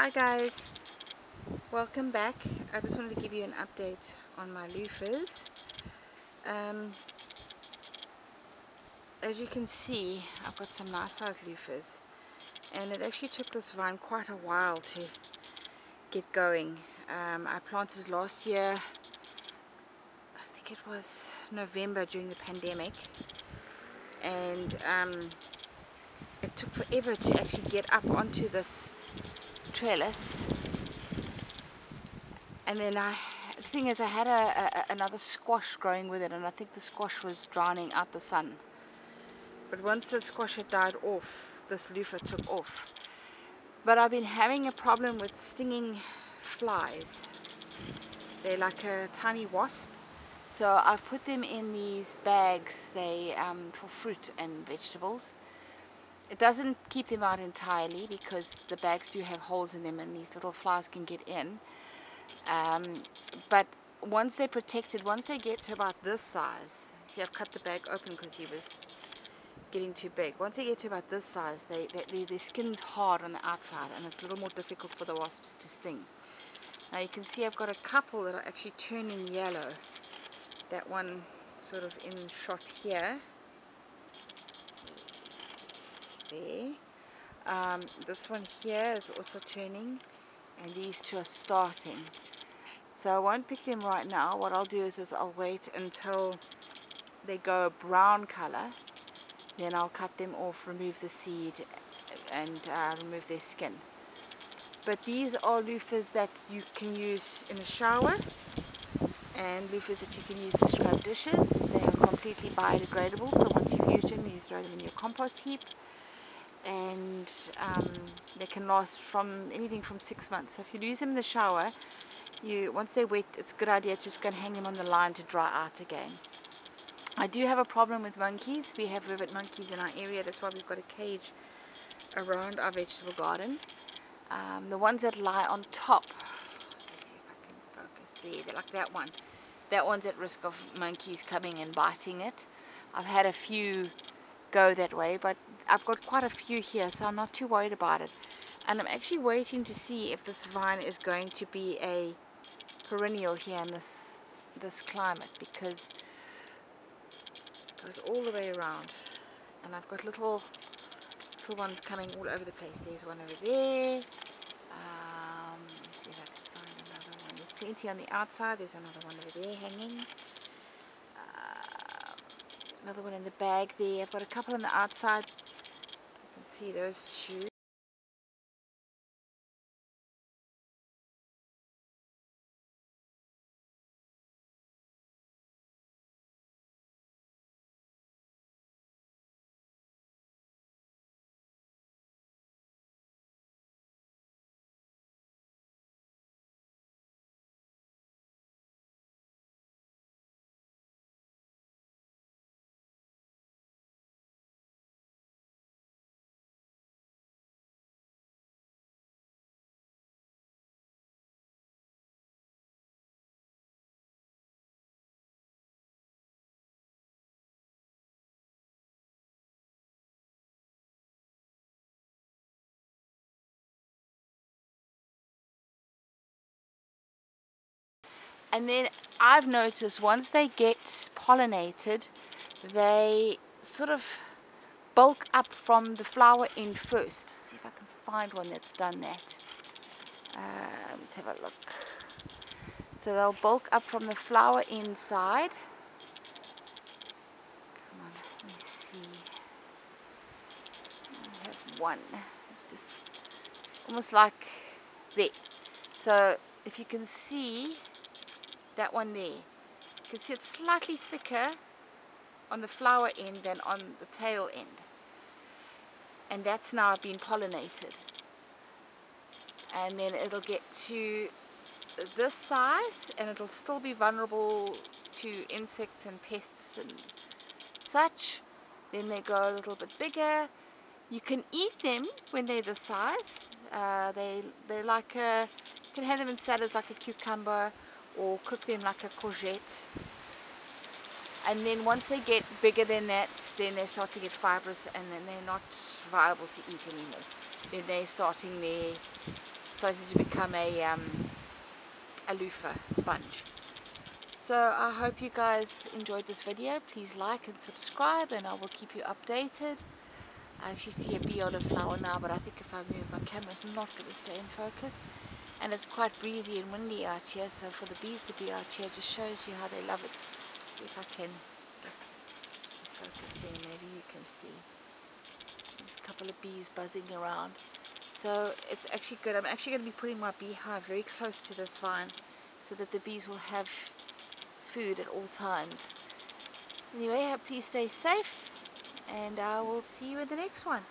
Hi guys, welcome back. I just wanted to give you an update on my loofahs. As you can see, I've got some nice sized loofahs, and it actually took this vine quite a while to get going. I planted last year, I think it was November during the pandemic, and it took forever to actually get up onto this trellis. And then the thing is, I had another squash growing with it, and I think the squash was drowning out the sun. But once the squash had died off, this loofah took off. But I've been having a problem with stinging flies. They're like a tiny wasp. So I've put them in these bags for fruit and vegetables. It doesn't keep them out entirely because the bags do have holes in them and these little flies can get in. But once they're protected, once they get to about this size, see, I've cut the bag open because he was getting too big. Once they get to about this size, their skin's hard on the outside and it's a little more difficult for the wasps to sting. Now you can see I've got a couple that are actually turning yellow. That one sort of in shot here. There. This one here is also turning, and these two are starting. So I won't pick them right now. What I'll do is I'll wait until they go a brown color. Then I'll cut them off, remove the seed, and remove their skin. But these are loofahs that you can use in the shower, and loofahs that you can use to scrub dishes. They are completely biodegradable, so once you've used them, you throw them in your compost heap. And they can last from anything from 6 months. So if you use them in the shower, once they're wet, it's a good idea to just go and hang them on the line to dry out again. I do have a problem with monkeys. We have rivet monkeys in our area. That's why we've got a cage around our vegetable garden. The ones that lie on top, let's see if I can focus there. They're like that one. That one's at risk of monkeys coming and biting it. I've had a few go that way, but I've got quite a few here, so I'm not too worried about it. And I'm actually waiting to see if this vine is going to be a perennial here in this climate, because it goes all the way around, and I've got little ones coming all over the place. There's one over there. Let's see if I can find another one. There's plenty on the outside. There's another one over there hanging. Another one in the bag there. I've got a couple on the outside. You can see those two. And then I've noticed once they get pollinated, they sort of bulk up from the flower end first. See if I can find one that's done that. Let's have a look. So they'll bulk up from the flower inside. Come on, let me see. I have one. It's just almost like there. So if you can see that one there, you can see it's slightly thicker on the flower end than on the tail end, and that's now been pollinated, and then it'll get to this size and it'll still be vulnerable to insects and pests and such. Then they grow a little bit bigger. You can eat them when they're this size. They're like you can have them in salads like a cucumber, or cook them like a courgette. And then once they get bigger than that, then they start to get fibrous, and then they're not viable to eat anymore. Then they're starting their starting to become a loofah sponge. So I hope you guys enjoyed this video. Please like and subscribe, and I will keep you updated. I actually see a bee on a flower now, but I think if I move my camera, it's not going to stay in focus. And it's quite breezy and windy out here, so for the bees to be out here just shows you how they love it. See if I can focus there, maybe you can see. There's a couple of bees buzzing around. So it's actually good. I'm actually going to be putting my beehive very close to this vine so that the bees will have food at all times. Anyway, please stay safe, and I will see you in the next one.